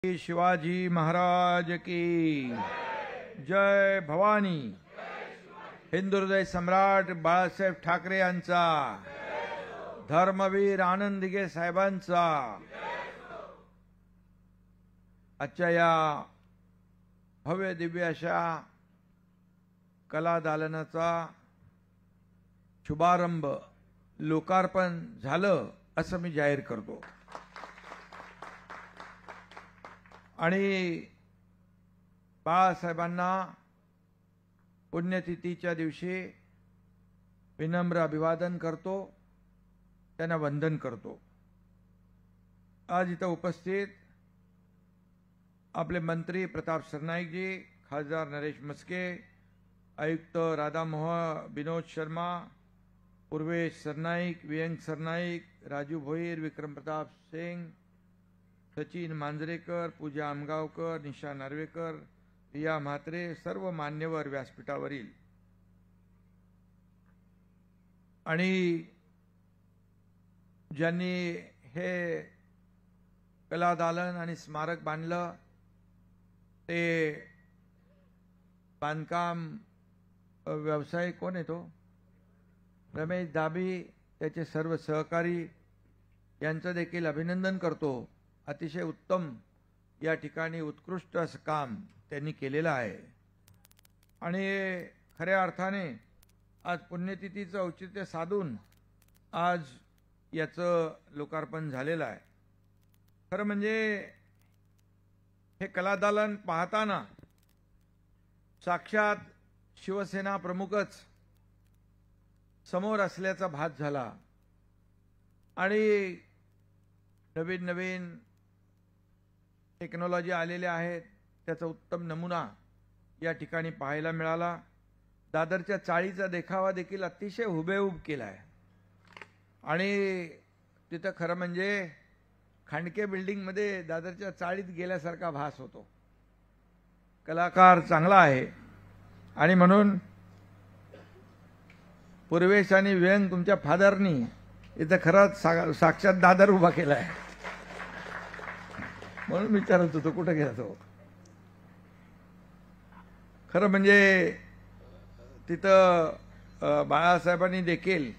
शिवाजी महाराज की जय भवानी। हिंदुहृदय सम्राट बाळासाहेब ठाकरे यांचा, धर्मवीर आनंद दिघे साहेबांचा आजच्या या भव्य दिव्य अशा कला दालनाचा शुभारंभ लोकार्पण झालं असं मी जाहीर करतो। आणि बाळासाहेबांना पुण्यतिथीच्या दिवशी विनम्र अभिवादन करतो, त्यांना वंदन करतो। आज इथं उपस्थित आपले मंत्री प्रताप सरनाईकजी, खासदार नरेश मस्के, आयुक्त राधामोहन विनोद शर्मा, पूर्वेश सरनाईक, वियंग सरनाईक, राजू भोईर, विक्रम प्रताप सिंग, सचिन मांजरेकर, पूजा आमगावकर, निशा नार्वेकर, रिया म्हात्रे, सर्व मान्यवर व्यासपीठावरील आणि ज्यांनी हे कला दालन आणि स्मारक बांधलं, ते बांधकाम व्यवसाय कोण आहे तो रमेश दाबी, त्याचे सर्व सहकारी यांचं देखील अभिनंदन करतो। अतिशय उत्तम या ठिकाणी उत्कृष्ट असं काम त्यांनी केलेलं आहे आणि खऱ्या अर्थाने आज पुण्यतिथीचं औचित्य साधून आज याचं लोकार्पण झालेलं आहे। खरं म्हणजे हे कलादालन पाहताना साक्षात शिवसेना प्रमुखच समोर असल्याचा भास झाला आणि नवीन नवीन टेक्नॉलॉजी आलेले आहेत, त्याचा उत्तम नमुना या ठिकाणी पाहायला मिळाला। दादरच्या चाळीचा देखावा देखील अतिशय हुबेहूब केला आहे आणि तिथं खरं म्हणजे खांडके बिल्डिंगमध्ये दादरच्या चाळीत गेल्यासारखा भास होतो। कलाकार चांगला आहे आणि म्हणून पूर्वेश आणि व्यंग तुमच्या फादरनी इथं खरंच साक्षात दादर उभा केला आहे, म्हणून विचारत होतो कुठं गेला तो। खरं म्हणजे तिथं बाळासाहेबांनी देखील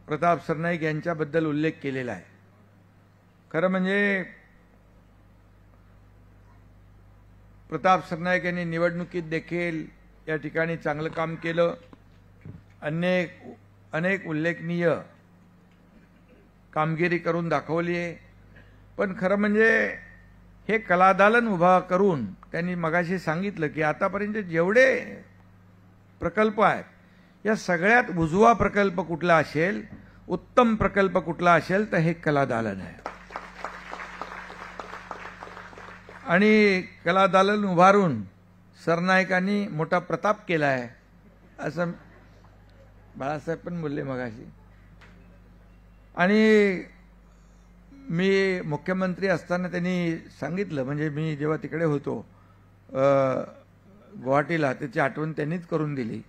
प्रताप सरनाईक यांच्याबद्दल उल्लेख केलेला आहे। खरं म्हणजे प्रताप सरनाईक यांनी निवडणुकीत देखील या ठिकाणी चांगलं काम केलं, अनेक उल्लेखनीय कामगिरी करून दाखवली आहे। पण खरं म्हणजे हे कलादालन उभा करून त्यांनी मगाशी सांगितलं की आतापर्यंत जेवढे प्रकल्प आहेत या सगळ्यात उजवा प्रकल्प कुठला असेल, उत्तम प्रकल्प कुठला असेल तर हे कलादालन आहे। आणि कलादालन उभारून सरनाईकांनी मोठा प्रताप केला आहे असं बाळासाहेब पण बोलले मगाशी। आणि मी मुख्यमंत्री असताना त्यांनी सांगितलं, म्हणजे मी जेव्हा तिकडे होतो गुवाहाटीला, त्याची आठवण त्यांनीच करून दिली।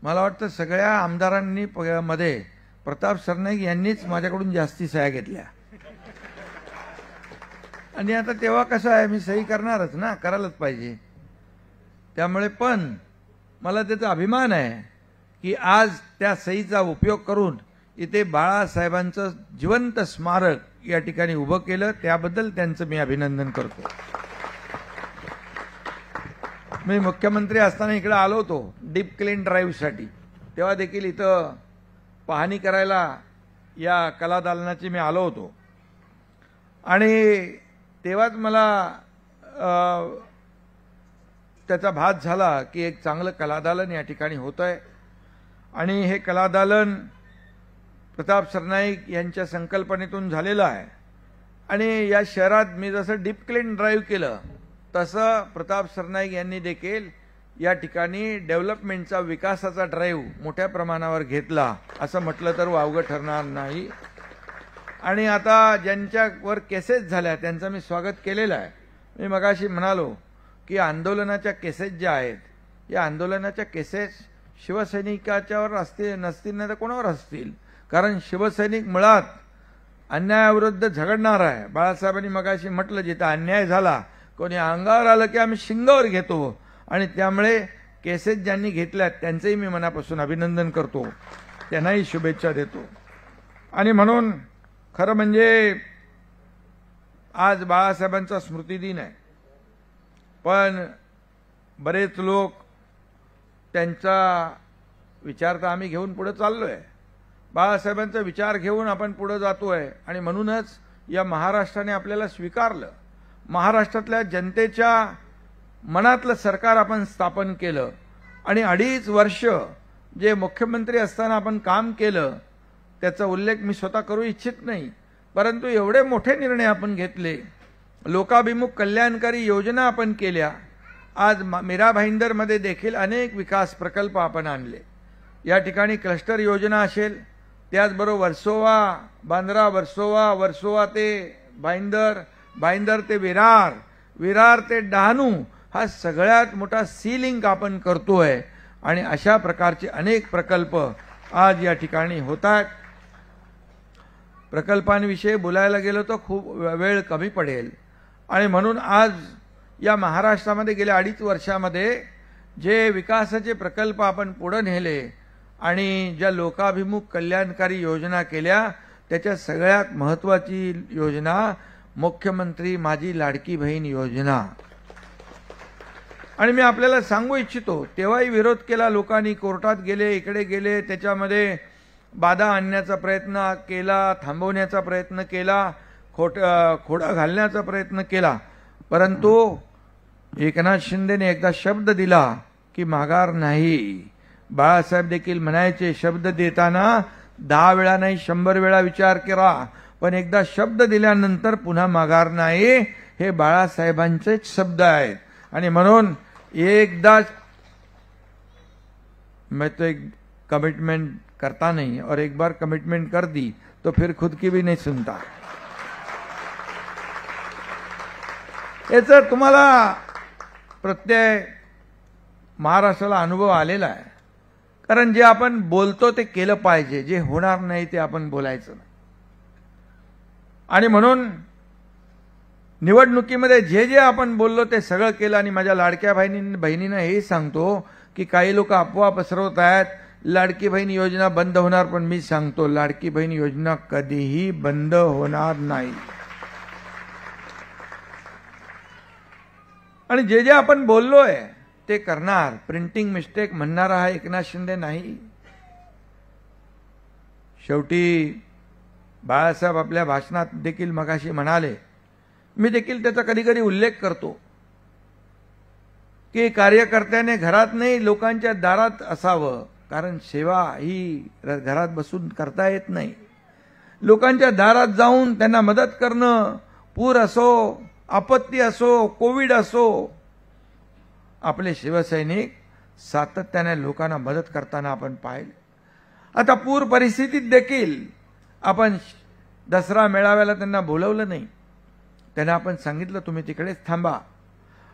मला वाटतं सगळ्या आमदारांनी मध्ये प्रताप सरनाईक यांनीच माझ्याकडून जास्ती सह्या घेतल्या आणि आता तेव्हा कसं आहे, मी सही करणारच ना, करायलाच पाहिजे। त्यामुळे पण मला त्याचा अभिमान आहे की आज त्या सहीचा उपयोग करून इथे बाळासाहेबांचं जिवंत स्मारक या ठिकाणी उभं केलं, त्याबद्दल त्यांचं मी अभिनंदन करतो। मी मुख्यमंत्री असताना इकडे आलो होतो डीप क्लीन ड्राईव्हसाठी, तेव्हा देखील इथं पाहणी करायला या कलादालनाची मी आलो होतो आणि तेव्हाच मला त्याचा भास झाला की एक चांगलं कलादालन या ठिकाणी होतंय आणि हे कलादालन प्रताप सरनाईक यांच्या संकल्पनेतून झालेलं आहे। आणि या शहरात मी जसं डीप क्लीन ड्राईव्ह केलं तसं प्रताप सरनाईक यांनी देखील या ठिकाणी डेव्हलपमेंटचा, विकासाचा ड्राईव्ह मोठ्या प्रमाणावर घेतला असं म्हटलं तर वावगं ठरणार नाही। आणि आता ज्यांच्यावर केसेस झाल्या त्यांचं मी स्वागत केलेलं आहे। मी मगाशी म्हणालो की आंदोलनाच्या केसेस ज्या आहेत, या आंदोलनाच्या केसेस शिवसैनिकाच्यावर असतील नसतील, नाही तर कोणावर असतील, कारण शिवसैनिक मुळात अन्यायाविरुद्ध झगडणार आहे. बाळासाहेबांनी मगाशी म्हटलं, जिथं अन्याय झाला, कोणी अंगावर आलं की आम्ही शिंगावर घेतो. आणि त्यामुळे केसेस ज्यांनी घेतल्यात त्यांचंही मी मनापासून अभिनंदन करतो, त्यांनाही शुभेच्छा देतो. आणि म्हणून खरं म्हणजे आज बाळासाहेबांचा स्मृतिदिन आहे, पण बरेच लोक त्यांचा विचार तर आम्ही घेऊन पुढे चाललोय. बाळासाहेबांचा विचार घेऊन आपण पुढे जातोय आणि म्हणूनच या महाराष्ट्राने आपल्याला स्वीकारलं. महाराष्ट्रातल्या जनतेच्या मनातलं सरकार आपण स्थापन केलं आणि 2.5 वर्ष जे मुख्यमंत्री असताना आपण काम केलं त्याचा उल्लेख मी स्वतः करू इच्छित नाही, परंतु एवढे मोठे निर्णय आपण घेतले, लोकाभिमुख कल्याणकारी योजना आपण केल्या. आज मीरा भाईंदरमध्ये देखील अनेक विकास प्रकल्प आपण आणले. या ठिकाणी क्लस्टर योजना असेल, त्याचबरोबर वर्सोवा, बांद्रा वर्सोवा, वर्सोवा ते भाईंदर, भाईंदर ते विरार, विरार ते डहाणू, हा सगळ्यात मोठा सी लिंक आपण करतोय. आणि अशा प्रकारचे अनेक प्रकल्प आज या ठिकाणी होतात. प्रकल्पांविषयी बोलायला गेलो तर खूप वेळ कमी पडेल आणि म्हणून आज या महाराष्ट्रामध्ये गेल्या 2.5 वर्षामध्ये जे विकासाचे प्रकल्प आपण पुढे नेले आणि ज्या लोकाभिमुख कल्याणकारी योजना केल्या, त्याच्या सगळ्यात महत्त्वाची योजना मुख्यमंत्री माझी लाडकी बहीण योजना. आणि मी आपल्याला सांगू इच्छितो, तेव्हाही विरोध केला लोकांनी, कोर्टात गेले, इकडे गेले, त्याच्यामध्ये बाधा आणण्याचा प्रयत्न केला, थांबवण्याचा प्रयत्न केला, खोडा घालण्याचा प्रयत्न केला, परंतु एकनाथ शिंदेने एकदा शब्द दिला की माघार नाही. बाळासाहेब देखील म्हणायचे, शब्द देताना 10 वेळा नाही 100 वेळा विचार करा, पण एकदा शब्द दिल्यानंतर पुन्हा माघार नाही. हे बाळासाहेबांचेच शब्द आहेत. आणि म्हणून एकदा मैं तो एक कमिटमेंट करता नहीं और एक बार कमिटमेंट कर दी तो फिर खुद की भी नहीं सुनता. याचा तुम्हाला प्रत्यय महाराष्ट्राला अनुभव आलेला आहे. कारण जे आपण बोलतो ते केलं पाहिजे, जे होणार नाही ते आपण बोलायचं नाही. आणि म्हणून निवडणुकीमध्ये जे जे आपण बोललो ते सगळं केलं. आणि माझ्या लाडक्या बहिणींना हे सांगतो की काही लोक अफवा पसरवत आहेत, लाडकी बहीण योजना बंद होणार, पण मी सांगतो लाडकी बहीण योजना कधीही बंद होणार नाही. आणि जे जे आपण बोललोय ते करणार. प्रिंटिंग मिस्टेक म्हणणारा हा एकनाथ शिंदे नाही. शेवटी बाळासाहेब आपल्या भाषणात देखील मगाशी म्हणाले, मी देखील त्याचा कधी कधी उल्लेख करतो की कार्यकर्त्याने घरात नाही लोकांच्या दारात असावं, कारण सेवा ही घरात बसून करता येत नाही. लोकांच्या दारात जाऊन त्यांना मदत करणं, पूर असो, आपत्ती असो, कोविड असो, आपले शिवसैनिक सातत्याने लोकांना मदत करताना आपण पाहिले. आता पूर परिस्थितीत देखील आपण दसरा मेळाव्याला त्यांना बोलवलं नाही. त्यांना आपण सांगितलं तुम्ही तिकडेच थांबा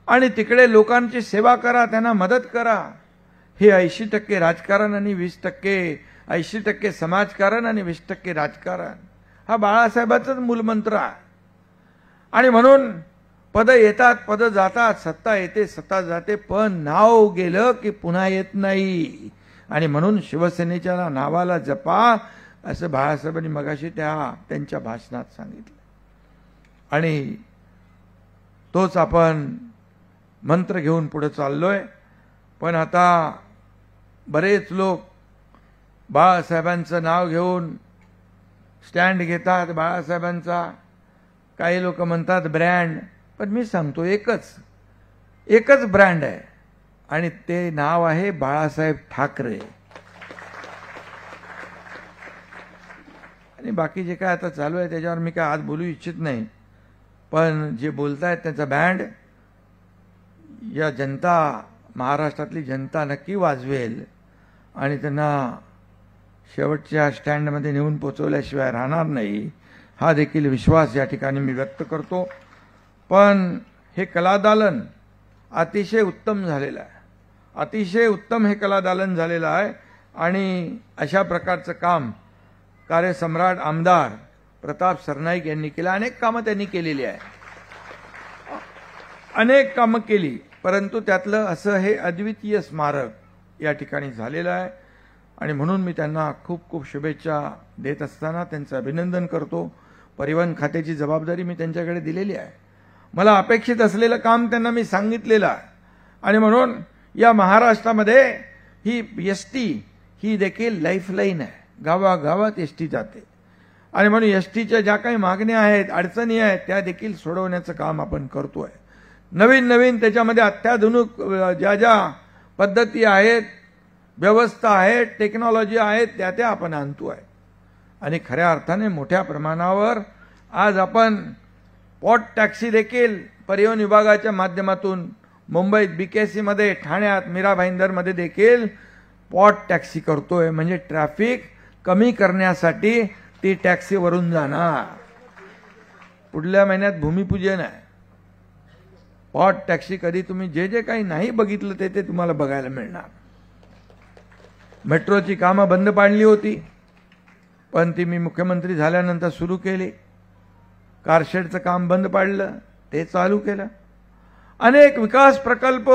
आणि तिकडे लोकांची सेवा करा, त्यांना मदत करा. हे 80% राजकारण आणि 20% 80% समाजकारण आणि 20% राजकारण, हा बाळासाहेबांचाच मूलमंत्र आहे. आणि म्हणून पद येतात, पद जातात, सत्ता येते, सत्ता जाते, पण नाव गेलं की पुन्हा येत नाही. आणि म्हणून शिवसेनेच्या नावाला जपा, असं बाळासाहेबांनी मगाशी त्यांच्या भाषणात सांगितलं. आणि तोच आपण मंत्र घेऊन पुढे चाललोय. पण आता बरेच लोक बाळासाहेबांचं नाव घेऊन स्टँड घेतात बाळासाहेबांचा. काही लोक म्हणतात ब्रँड, पण मी सांगतो एकच ब्रँड आहे आणि ते नाव आहे बाळासाहेब ठाकरे. आणि बाकी जे काय आता चालू आहे त्याच्यावर मी काय आज बोलू इच्छित नाही, पण जे बोलतायत त्याचा बँड या जनता, महाराष्ट्रातली जनता नक्की वाजवेल आणि त्यांना शेवटच्या स्टँडमध्ये नेऊन पोचवल्याशिवाय राहणार नाही, हा देखील विश्वास या ठिकाणी मी व्यक्त करतो. पण हे कलादालन अतिशय उत्तम झालेलं आहे, अतिशय उत्तम हे कलादालन झालेलं आहे. आणि अशा प्रकारचं काम कार्यसम्राट आमदार प्रताप सरनाईक यांनी केलं. अनेक कामं त्यांनी केलेली आहे, अनेक कामं केली, परंतु त्यातलं असं हे अद्वितीय स्मारक या ठिकाणी झालेलं आहे. आणि म्हणून मी त्यांना खूप खूप शुभेच्छा देत असताना त्यांचं अभिनंदन करतो. परिवहन खात्याची जबाबदारी मी त्यांच्याकडे दिलेली आहे. मला अपेक्षित असलेलं काम त्यांना मी सांगितलेलं आहे. आणि म्हणून या महाराष्ट्रामध्ये ही एसटी ही देखील लाईफलाईन आहे. गावागावात एसटी जाते आणि म्हणून एसटीच्या ज्या काही मागण्या आहेत, अडचणी आहेत, त्या देखील सोडवण्याचं काम आपण करतोय. नवीन नवीन त्याच्यामध्ये अत्याधुनिक ज्या ज्या पद्धती आहेत, व्यवस्था आहेत, टेक्नॉलॉजी आहेत, त्या आपण आणतोय. आणि खऱ्या अर्थाने मोठ्या प्रमाणावर आज आपण पॉट टॅक्सी देखील परिवहन विभागाच्या माध्यमातून मुंबईत बीकेसीमध्ये, ठाण्यात, मीरा भाईंदरमध्ये देखील पॉट टॅक्सी करतोय. म्हणजे ट्रॅफिक कमी करण्यासाठी ती टॅक्सीवरून जाणार. पुढल्या महिन्यात भूमिपूजन आहे. पॉट टॅक्सी कधी तुम्ही जे जे काही नाही बघितलं ते तुम्हाला बघायला मिळणार. मेट्रोची कामं बंद पाडली होती, पण ती मी मुख्यमंत्री झाल्यानंतर सुरू केली. कारशेडचं काम बंद पाडलं, ते चालू केलं. अनेक विकास प्रकल्प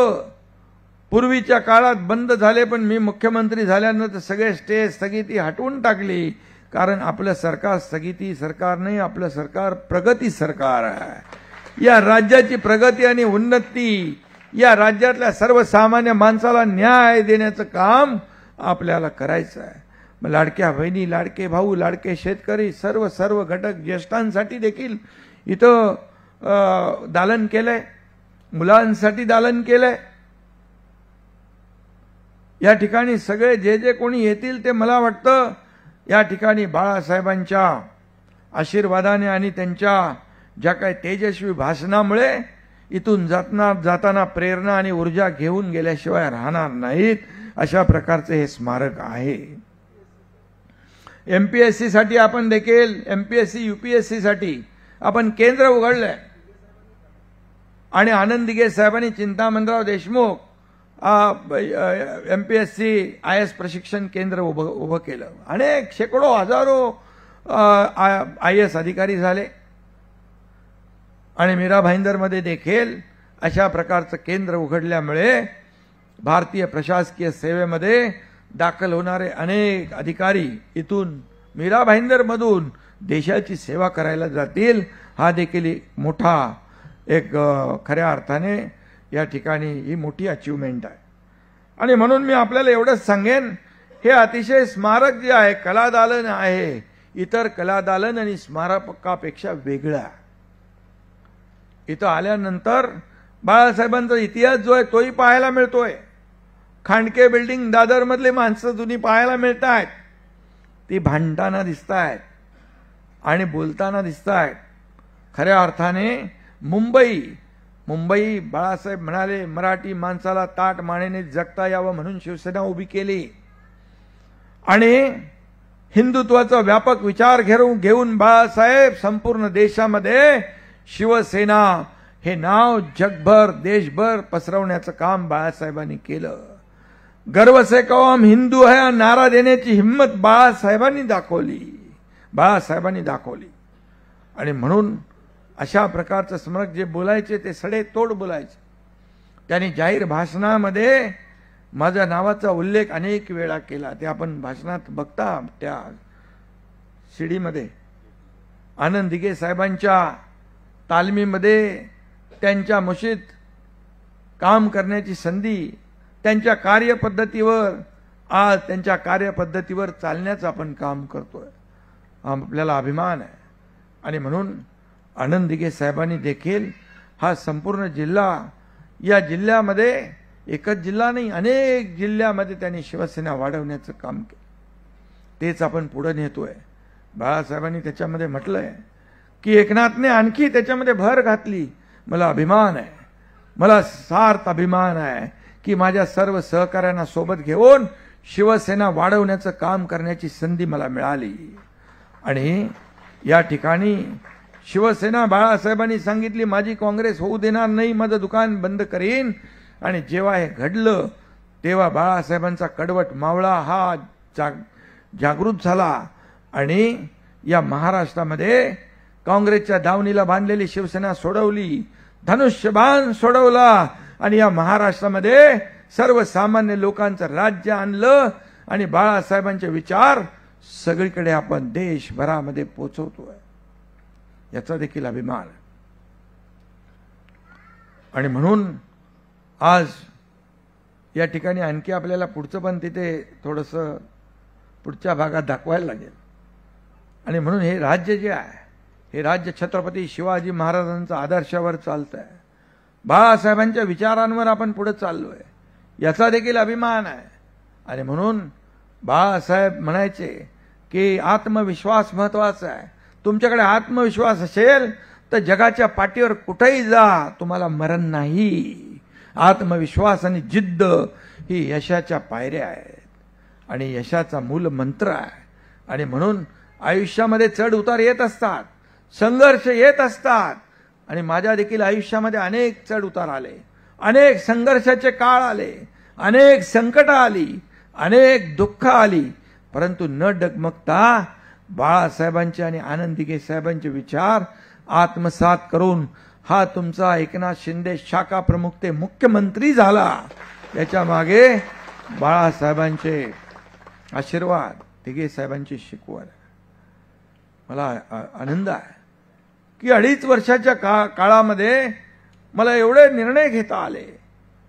पूर्वीच्या काळात बंद झाले, पण मी मुख्यमंत्री झाल्यानंतर सगळे स्टे स्थगिती हटवून टाकली. कारण आपलं सरकार स्थगिती सरकार नाही, आपलं सरकार प्रगती सरकार आहे. या राज्याची प्रगती आणि उन्नती, या राज्यातल्या सर्वसामान्य माणसाला न्याय देण्याचं काम आपल्याला करायचं आहे. मग लाडक्या बहिणी, लाडके भाऊ, लाडके शेतकरी, सर्व घटक, ज्येष्ठांसाठी देखील इथं दालन केलंय, मुलांसाठी दालन केलंय. या ठिकाणी सगळे जे कोणी येतील ते मला वाटतं या ठिकाणी बाळासाहेबांच्या आशीर्वादाने आणि त्यांच्या ज्या काही तेजस्वी भाषणामुळे इथून जाताना प्रेरणा आणि ऊर्जा घेऊन गेल्याशिवाय राहणार नाहीत. अशा प्रकारचे हे स्मारक आहे. एमपीएससी साठी आपण देखील, एमपीएससी यूपीएससी साठी आपण केंद्र उघडलंय. आणि आनंद दिघे साहेबांनी, चिंतामणराव देशमुख एमपीएससी आयएस प्रशिक्षण केंद्र उभं केलं. अनेक शेकडो हजारो आयएस अधिकारी झाले. आणि मीरा भाईंदरमध्ये देखील अशा प्रकारचं केंद्र उघडल्यामुळे भारतीय प्रशासकीय सेवेमध्ये दाखल होणारे अनेक अधिकारी इथून मीरा भाईंदरमधून देशाची सेवा करायला जातील. हा देखील एक मोठा खऱ्या अर्थाने या ठिकाणी ही मोठी अचीवमेंट आहे. आणि म्हणून मी आपल्याला एवढंच सांगेन, हे अतिशय स्मारक जे आहे, कलादालन आहे, इतर कलादालन आणि स्मारकापेक्षा वेगळं आहे. इथं आल्यानंतर बाळासाहेबांचा इतिहास जो आहे तोही पाहायला मिळतोय. खांडके बिल्डिंग दादरमधले माणसं जुनी पाहायला मिळत आहेत. ती भांडताना दिसत आहेत आणि बोलताना दिसत आहेत. खऱ्या अर्थाने मुंबई बाळासाहेब म्हणाले, मराठी माणसाला ताट मानेने जगता यावं म्हणून शिवसेना उभी केली. आणि हिंदुत्वाचा व्यापक विचार घेऊन बाळासाहेब संपूर्ण देशामध्ये शिवसेना हे नाव जगभर, देशभर पसरवण्याचं काम बाळासाहेबांनी केलं. गर्व से कहो हम हिंदू है हा नारा देण्याची हिम्मत बाळासाहेबांनी दाखवली. आणि म्हणून अशा प्रकारचं स्मारक जे बोलायचे ते सडेतोड बोलायचे. त्यांनी जाहीर भाषणामध्ये माझ्या नावाचा उल्लेख अनेक वेळा केला. ते आपण भाषणात बघता त्या शिडीमध्ये. आनंद दिघे साहेबांच्या तालमीमध्ये त्यांच्या मुशीत काम करण्याची संधी, त्यांच्या कार्यपद्धतीवर चालण्याचं आपण काम करतोय. आपल्याला अभिमान आहे. आणि म्हणून आनंद दिघे साहेबांनी देखील हा संपूर्ण जिल्हा, या जिल्ह्यामध्ये एकच जिल्हा नाही, अनेक जिल्ह्यामध्ये त्यांनी शिवसेना वाढवण्याचं काम केलं. तेच आपण पुढे नेतोय. बाळासाहेबांनी त्याच्यामध्ये म्हटलंय की एकनाथने आणखी त्याच्यामध्ये भर घातली. मला अभिमान आहे, मला सार्थ अभिमान आहे की माझ्या सर्व सहकाऱ्यांना सोबत घेऊन शिवसेना वाढवण्याचं काम करण्याची संधी मला मिळाली. आणि या ठिकाणी शिवसेना, बाळासाहेबांनी सांगितली, माझी काँग्रेस होऊ देणार नाही, माझं दुकान बंद करीन. आणि जेव्हा हे घडलं तेव्हा बाळासाहेबांचा कडवट मावळा हा जागृत झाला. आणि या महाराष्ट्रामध्ये काँग्रेसच्या दावणीला बांधलेली शिवसेना सोडवली, धनुष्यबाण सोडवला आणि या महाराष्ट्रामध्ये सर्वसामान्य लोकांचं राज्य आणलं आणि बाळासाहेबांचे विचार सगळीकडे आपण देशभरामध्ये पोहोचवतोय, याचा देखील अभिमान. आणि म्हणून आज या ठिकाणी आणखी आपल्याला पुढचं पण तिथे थोडंसं पुढच्या भागात दाखवायला लागेल. आणि म्हणून हे राज्य जे आहे, हे राज्य छत्रपती शिवाजी महाराजांच्या आदर्शावर चालतं आहे, बाळासाहेबांच्या विचारांवर आपण पुढे चाललोय, याचा देखील अभिमान आहे. आणि म्हणून बाळासाहेब म्हणायचे की आत्मविश्वास महत्वाचा आहे. तुमच्याकडे आत्मविश्वास असेल तर जगाच्या पाठीवर कुठेही जा, तुम्हाला मरण नाही. आत्मविश्वास आणि जिद्द ही यशाच्या पायऱ्या आहेत आणि यशाचा मूल मंत्र आहे. आणि म्हणून आयुष्यामध्ये चढ उतार येत असतात, संघर्ष येत असतात. आणि माझ्या देखील आयुष्यामध्ये अनेक चढ उतार आले, अनेक संघर्षाचे काळ आले, अनेक संकट आली, अनेक दुःख आली. परंतु न डगमगता बाळासाहेबांचे आणि आनंद दिघे साहेबांचे विचार आत्मसात करून हा तुमचा एकनाथ शिंदे शाखा प्रमुख ते मुख्यमंत्री झाला. याच्या मागे बाळासाहेबांचे आशीर्वाद, दिघे साहेबांची शिकवण. मला आनंद आहे की 2.5 वर्षाच्या काळामध्ये मला एवढे निर्णय घेता आले,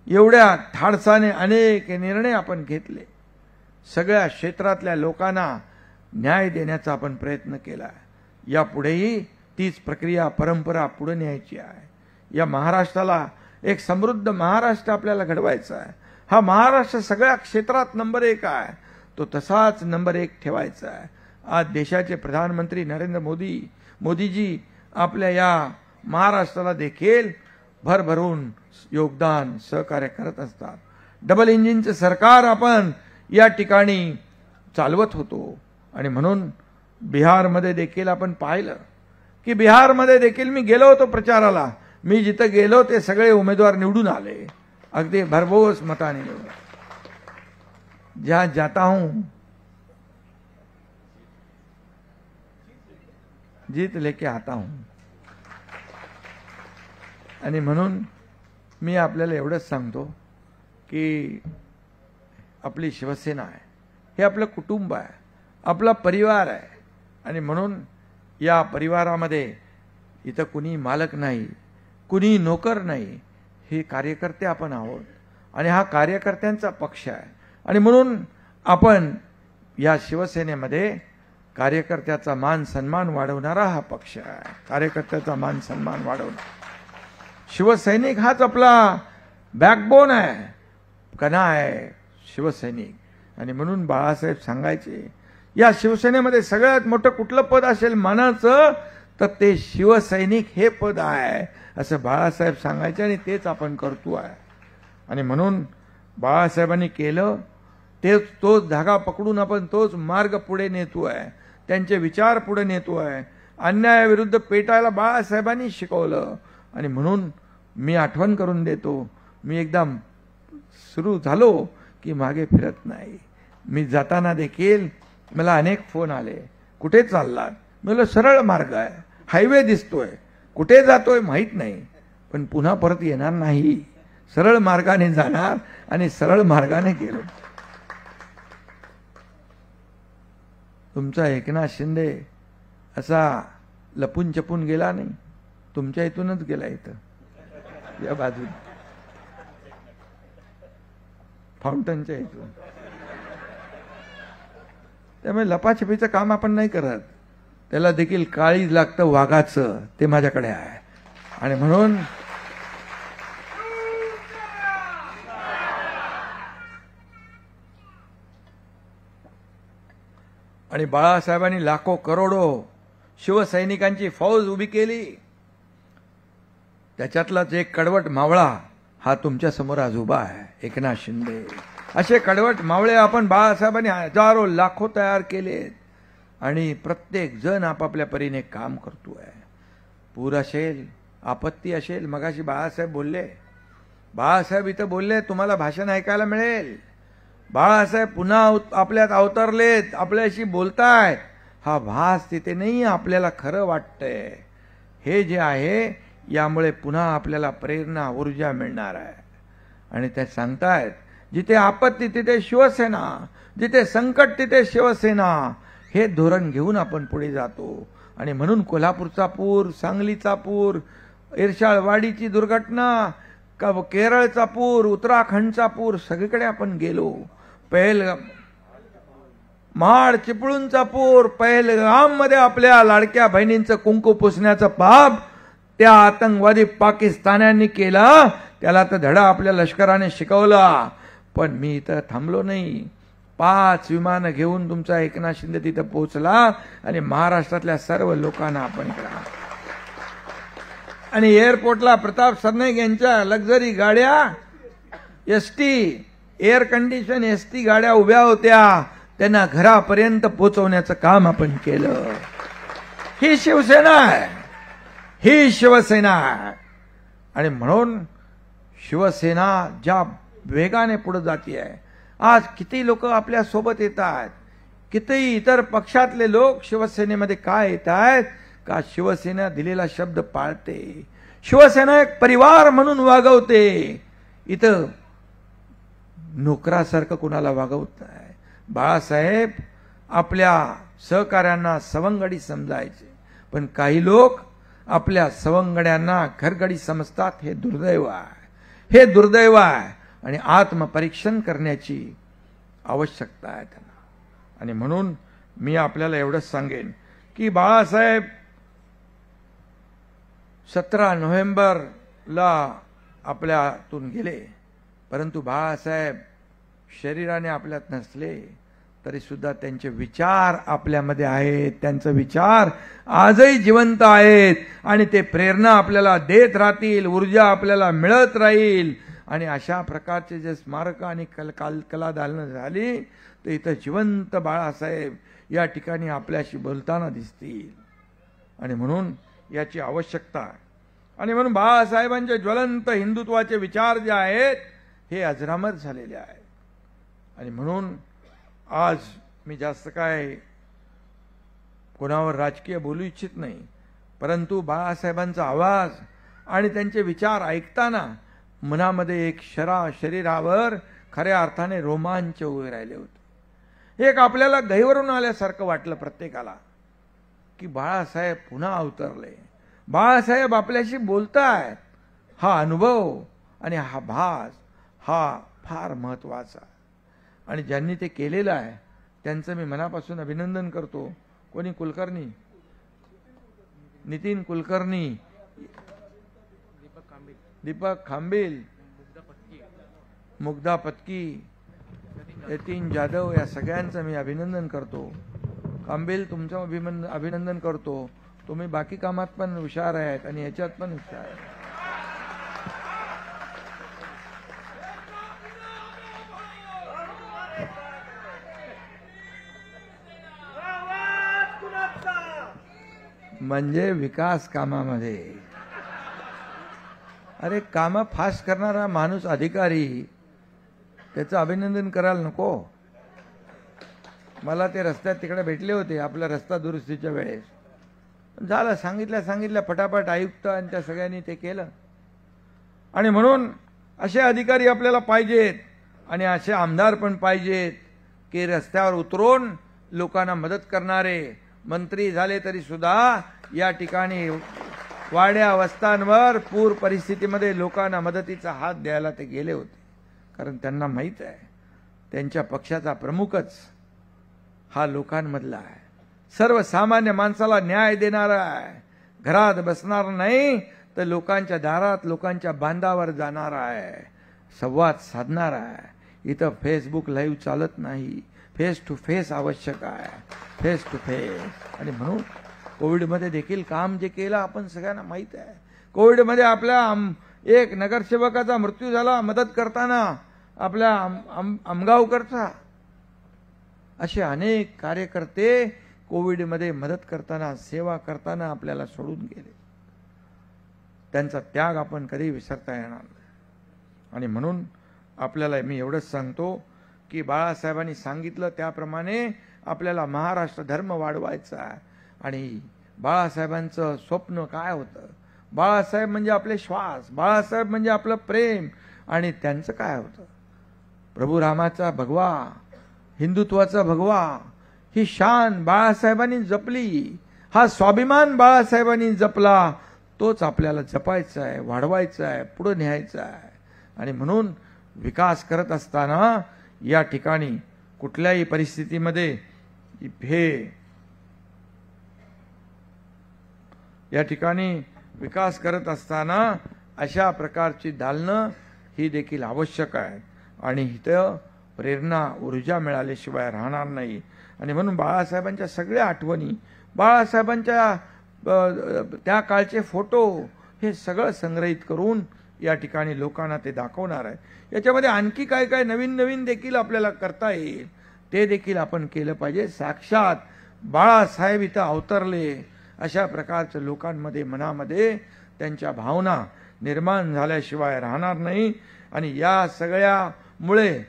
एवढ्या धाडसाने अनेक निर्णय आपण घेतले. सगळ्या क्षेत्रातल्या लोकांना न्याय देण्याचा आपण प्रयत्न केला. यापुढेही तीच प्रक्रिया परंपरा पुढे न्यायची आहे. या महाराष्ट्राला एक समृद्ध महाराष्ट्र आपल्याला घडवायचा आहे. हा महाराष्ट्र सगळ्या क्षेत्रात नंबर 1 आहे, तो तसाच नंबर 1 ठेवायचा आहे. आज देशाचे प्रधानमंत्री नरेंद्र मोदीजी आपल्या या महाराष्ट्राला देखील भरभरून योगदान सहकार्य करत असतात. डबल इंजिनचे सरकार आपण या ठिकाणी चालवत होतो. आणि म्हणून बिहारमध्ये देखील आपण पाहिलं की बिहारमध्ये देखील मी गेलो होतो प्रचाराला. मी जिथं गेलो ते सगळे उमेदवार निवडून आले, अगदी भरघोस मताने निवडून. जहां जाता हूं जीत लेके आता हूं. आणि म्हणून मी आपल्याला एवढंच सांगतो की आपली शिवसेना आहे, हे आपलं कुटुंब आहे, आपला परिवार आहे. आणि म्हणून या परिवारामध्ये इथं कुणी मालक नाही, कुणी नोकर नाही, हे कार्यकर्ते आपण आहोत आणि हा कार्यकर्त्यांचा पक्ष आहे. आणि म्हणून आपण या शिवसेनेमध्ये कार्यकर्त्याचा मान सन्मान वाढवणारा हा पक्ष आहे. कार्यकर्त्याचा मान सन्मान वाढवणारा शिवसैनिक हाच आपला बॅकबोन आहे, कणा आहे शिवसैनिक. आणि म्हणून बाळासाहेब सांगायचे या शिवसेनेमध्ये सगळ्यात मोठं कुठलं पद असेल मानाचं तर ते शिवसैनिक हे पद आहे, असं बाळासाहेब सांगायचे. आणि तेच आपण करतो आहे. आणि म्हणून बाळासाहेबांनी केलं तेच, तोच धागा पकडून आपण तोच मार्ग पुढे नेतो आहे, त्यांचे विचार पुढे नेतो आहे. अन्यायाविरुद्ध पेटायला बाळासाहेबांनी शिकवलं. आणि म्हणून मी आठवण करून देतो, मी एकदा सुरू झालो की मागे फिरत नाही. मी जाताना देखील मला अनेक फोन आले, कुठे चाललात? मला सरळ मार्ग आहे, हायवे दिसतोय, कुठे जातोय माहित नाही, पण पुन्हा परत येणार नाही, सरळ मार्गाने जाणार. आणि सरळ मार्गाने गेलो. तुमचा एकनाथ शिंदे असा लपून छपून गेला नाही, तुमच्या इथूनच गेला. इथं या बाजूला फाउंटनच्या इथून. त्यामुळे लपाछपीचं काम आपण नाही करत, त्याला देखील काळीज लागतं वाघाचं, ते माझ्याकडे आहे. आणि म्हणून आणि बाळासाहेबांनी लाखो करोडो शिवसैनिकांची फौज उभी केली. त्याच्यातलाच एक कडवट मावळा हा तुमच्या समोर आज उभा आहे, एकनाथ शिंदे. असे कडवट मावळे आपण बाळासाहेबांनी हजारो लाखो तयार केलेत. आणि प्रत्येक जण आपापल्या परीने काम करतोय. पूर असेल, आपत्ती असेल, मगाशी बाळासाहेब बोलले, बाळासाहेब इथं बोलले, तुम्हाला भाषण ऐकायला मिळेल. बाळासाहेब पुन्हा आपल्यात अवतरलेत, आपल्याशी बोलतायत. हा भास तिथे नाही, आपल्याला खरं वाटतंय. हे जे आहे यामुळे पुन्हा आपल्याला प्रेरणा ऊर्जा मिळणार आहे. आणि ते सांगतायत जिथे आपत्ती तिथे शिवसेना, जिथे संकट तिथे शिवसेना, हे धोरण घेऊन आपण पुढे जातो. आणि म्हणून कोल्हापूरचा पूर, सांगलीचा पूर, इरशाळवाडीची दुर्घटना, केरळचा पूर, उत्तराखंडचा पूर, सगळीकडे आपण गेलो. महाड चिपळूणचा पूर, पहलगाम मध्ये आपल्या लाडक्या बहिणींचं कुंकू पुसण्याचं पाप त्या आतंकवादी पाकिस्तान्यांनी केला. त्याला तर धडा आपल्या लष्कराने शिकवला. पण मी इथं थांबलो नाही. 5 विमानं घेऊन तुमचा एकनाथ शिंदे तिथं पोहोचला आणि महाराष्ट्रातल्या सर्व लोकांना आपण इकडे आणि एअरपोर्टला प्रताप सरनाईक यांच्या लक्झरी गाड्या, एसटी, एअर कंडिशन एसटी गाड्या उभ्या होत्या. त्यांना घरापर्यंत पोहोचवण्याचं काम आपण केलं. ही शिवसेना आहे, ही शिवसेना आहे. आणि म्हणून शिवसेना ज्या वेगाने पुढे जाते आहे, आज किती लोक आपल्या सोबत येत आहेत, किती इतर पक्षातले लोक शिवसेनेमध्ये काय येत आहेत का शिवसेना दिलेला शब्द पाळते. शिवसेना एक परिवार म्हणून वागवते. इथं नोकरासारखं कुणाला वागवत नाही. बाळासाहेब आपल्या सहकाऱ्यांना सवंगडी समजायचे, पण काही लोक आपल्या सवंगड्यांना घरगडी समजतात. हे दुर्दैव आहे, हे दुर्दैव आहे. आणि आत्मपरीक्षण करण्याची आवश्यकता आहे त्यांना. आणि म्हणून मी आपल्याला एवढंच सांगेन की बाळासाहेब 17 नोव्हेंबरला आपल्यातून गेले, परंतु बाळासाहेब शरीराने आपल्यात नसले तरी सुद्धा त्यांचे विचार आपल्यामध्ये आहेत. त्यांचे विचार आजही जिवंत आहेत आणि ते प्रेरणा आपल्याला देत राहतील, ऊर्जा आपल्याला मिळत राहील. आणि अशा प्रकारचे जे स्मारक आणि कलादालनं झाली तर इथं जिवंत बाळासाहेब या ठिकाणी आपल्याशी बोलताना दिसतील. आणि म्हणून याची आवश्यकता आहे. आणि म्हणून बाळासाहेबांचे ज्वलंत हिंदुत्वाचे विचार जे आहेत हे अजरामर झालेले आहेत. आणि म्हणून आज मी जास्त काय कोणावर राजकीय बोलू इच्छित नाही, परंतु बाळासाहेबांचा आवाज आणि त्यांचे विचार ऐकताना मनामध्ये एक शरीरावर खऱ्या अर्थाने रोमांच उभे राहिले होते. एक आपल्याला गहिवरून आल्यासारखं वाटलं प्रत्येकाला की बाळासाहेब पुन्हा अवतरले, बाळासाहेब आपल्याशी बोलतायत. हा अनुभव आणि हा भास हा फार महत्वाचा. आणि ज्यांनी ते केलेलं आहे त्यांचं मी मनापासून अभिनंदन करतो. कोणी कुलकर्णी, नितीन कुलकर्णी, दीपक खांबेल, मुग्धा पत्की, यतीन जाधव, या सगळ्यांचं मी अभिनंदन करतो. खांबेल तुमचं अभिनंदन करतो. तुम्ही बाकी कामात पण हुशार आहेत आणि ह्याच्यात पण हुशार आहेत. म्हणजे विकास कामामध्ये, अरे कामं फास्ट करणारा माणूस अधिकारी, त्याचं अभिनंदन करायला नको. मला ते रस्त्यात तिकडे भेटले होते आपल्या रस्ता दुरुस्तीच्या वेळेस. झालं, सांगितलं फटाफट आयुक्त आणि त्या सगळ्यांनी ते केलं. आणि म्हणून असे अधिकारी आपल्याला पाहिजेत आणि असे आमदार पण पाहिजेत की रस्त्यावर उतरून लोकांना मदत करणारे. मंत्री झाले तरी सुद्धा या ठिकाणी वाड्या वस्त्यांवर पूर परिस्थितीमध्ये लोकांना मदतीचा हात द्यायला ते गेले होते. कारण त्यांना माहीत आहे त्यांच्या पक्षाचा प्रमुखच हा लोकांमधला आहे, सर्वसामान्य माणसाला न्याय देणारा आहे. घरात बसणार नाही तर लोकांच्या दारात, लोकांच्या बांधावर जाणार आहे, संवाद साधणार आहे. इथं फेसबुक लाईव्ह चालत नाही, फेस टू फेस आवश्यक आहे, फेस टू फेस. आणि म्हणून कोविडमध्ये देखील काम जे केलं आपण सगळ्यांना माहीत आहे. कोविडमध्ये आपल्या एक नगरसेवकाचा मृत्यू झाला मदत करताना, आपल्या आमगावकरचा. असे अनेक कार्यकर्ते कोविडमध्ये मदत करताना, सेवा करताना आपल्याला सोडून गेले. त्यांचा त्याग आपण कधी विसरता येणार नाही. आणि म्हणून आपल्याला मी एवढंच सांगतो की बाळासाहेबांनी सांगितलं त्याप्रमाणे आपल्याला महाराष्ट्र धर्म वाढवायचा आहे. आणि बाळासाहेबांचं स्वप्न काय होतं? बाळासाहेब म्हणजे आपले श्वास, बाळासाहेब म्हणजे आपलं प्रेम. आणि त्यांचं काय होतं? प्रभू रामाचा भगवा, हिंदुत्वाचा भगवा, ही शान बाळासाहेबांनी जपली, हा स्वाभिमान बाळासाहेबांनी जपला. तोच आपल्याला जपायचा आहे, वाढवायचा आहे, पुढे न्यायचा आहे. आणि म्हणून विकास करत असताना या ठिकाणी कुठल्याही परिस्थितीमध्ये या ठिकाणी विकास करत असताना अशा प्रकारची दालनं ही देखील आवश्यक आहे. आणि इथं प्रेरणा, ऊर्जा मिळाल्याशिवाय राहणार नाही. आणि म्हणून बाळासाहेबांच्या सगळ्या आठवणी, बाळासाहेबांच्या त्या काळचे फोटो, हे सगळं संग्रहित करून या ठिकाणी लोकांना ते दाखवणार आहे. याच्यामध्ये आणखी काय काय नवीन नवीन देखील आपल्याला करता येईल, ते देखील आपण केलं पाहिजे. साक्षात बाळासाहेब इथं अवतरले अशा प्रकारचं लोकांमध्ये, मनामध्ये त्यांच्या भावना निर्माण झाल्याशिवाय राहणार नाही. आणि या सगळ्यामुळे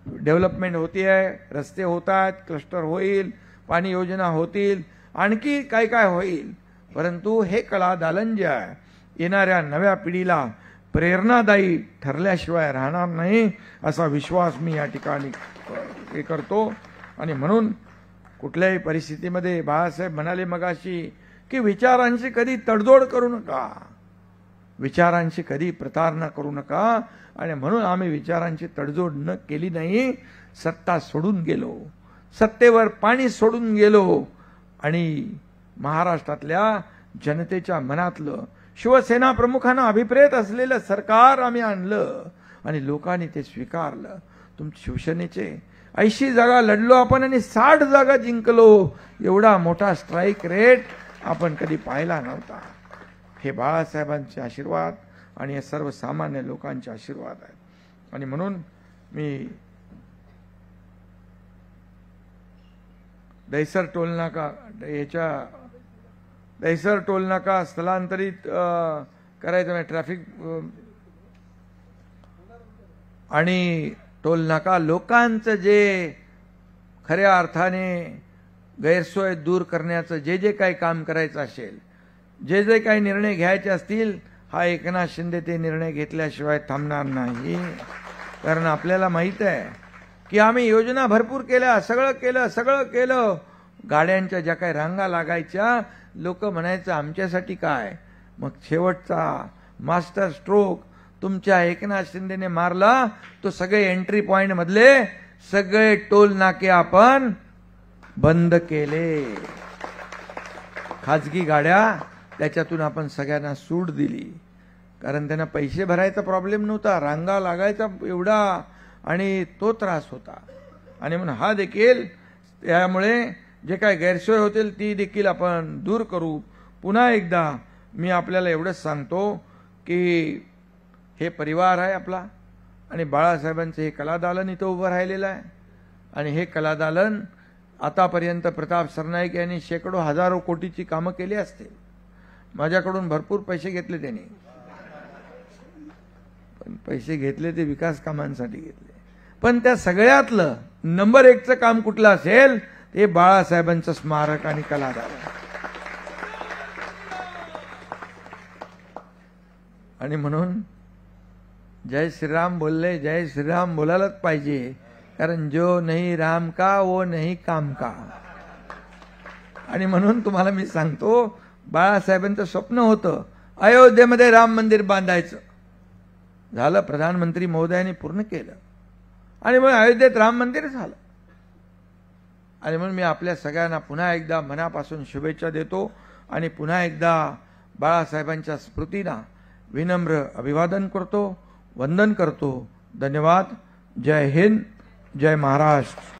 डेव्हलपमेंट होती आहे, रस्ते होत आहेत, क्लस्टर होईल, पाणी योजना होतील, आणखी काय काय होईल. परंतु हे कला दालन जे आहे येणाऱ्या नव्या पिढीला प्रेरणादायी ठरल्याशिवाय राहणार नाही, असा विश्वास मी या ठिकाणी करतो. आणि म्हणून कुठल्याही परिस्थितीमध्ये बाळासाहेब म्हणाले मगाशी की विचारांची कधी तडजोड करू नका, विचारांची कधी प्रतारणा करू नका. आणि म्हणून आम्ही विचारांची तडजोड न केली नाही, सत्ता सोडून गेलो, सत्तेवर पाणी सोडून गेलो. आणि महाराष्ट्रातल्या जनतेच्या मनातलं, शिवसेना प्रमुखांना अभिप्रेत असलेलं सरकार आम्ही आणलं आणि लोकांनी ते स्वीकारलं. तुमच्या शिवसेनेचे 80 जागा लढलो आपण आणि 60 जागा जिंकलो. एवढा मोठा स्ट्राईक रेट आपण कधी पाहिला नव्हता. हे बाळासाहेबांचे आशीर्वाद आणि हे सर्वसामान्य लोकांचे आशीर्वाद आहेत. आणि म्हणून मी दहिसर टोलनाका स्थलांतरित करायचं म्हणजे ट्रॅफिक आणि टोलनाका लोकांचं जे खऱ्या अर्थाने गैरसोय दूर करण्याचं जे जे काही काम करायचं असेल, जे जे काही निर्णय घ्यायचे असतील, हा एकनाथ शिंदे ते निर्णय घेतल्याशिवाय थांबणार नाही. कारण आपल्याला माहित आहे की आम्ही योजना भरपूर केल्या, सगळं केलं. गाड्यांच्या ज्या काही रांगा लागायच्या, लोक म्हणायचं आमच्यासाठी काय. मग शेवटचा मास्टर स्ट्रोक तुमच्या एकनाथ शिंदेने मारला. तो सगळे एंट्री पॉइंट मधले सगळे टोल नाके आपण बंद केले. खाजगी गाड्या त्याच्यातून आपण सगळ्यांना सूट दिली, कारण त्यांना पैसे भरायचा प्रॉब्लेम नव्हता, रांगा लागायचा एवढा आणि तो त्रास होता. आणि म्हणून हा देखील, त्यामुळे जे काय गैरसोय होतील ती देखील आपण दूर करू. पुन्हा एकदा मी आपल्याला एवढंच सांगतो की हे परिवार आहे आपला आणि बाळासाहेबांचं हे कलादालन इथं उभं राहिलेलं आहे. आणि हे कलादालन आतापर्यंत प्रताप सरनाईक यांनी शेकडो हजारो कोटीची कामं केली असतील. माझ्याकडून भरपूर पैसे घेतले त्यांनी, पण पैसे घेतले ते विकास कामांसाठी घेतले. पण त्या सगळ्यातलं नंबर 1चं काम कुठलं असेल ते बाळासाहेबांचं स्मारक आणि कलादालन. आणि म्हणून जय श्रीराम बोलले, जय श्रीराम बोलायलाच पाहिजे, कारण जो नहीं राम का वो नहीं काम का. आणि म्हणून तुम्हाला मी सांगतो, बाळासाहेबांचं स्वप्न होतं अयोध्येमध्ये राम मंदिर बांधायचं. झालं, प्रधानमंत्री महोदयांनी पूर्ण केलं आणि मग अयोध्येत राम मंदिर झालं. आणि म्हणून मी आपल्या सगळ्यांना पुन्हा एकदा मनापासून शुभेच्छा देतो आणि पुन्हा एकदा बाळासाहेबांच्या स्मृतींना विनम्र अभिवादन करतो, वंदन करतो. धन्यवाद. जय हिंद, जय महाराष्ट्र.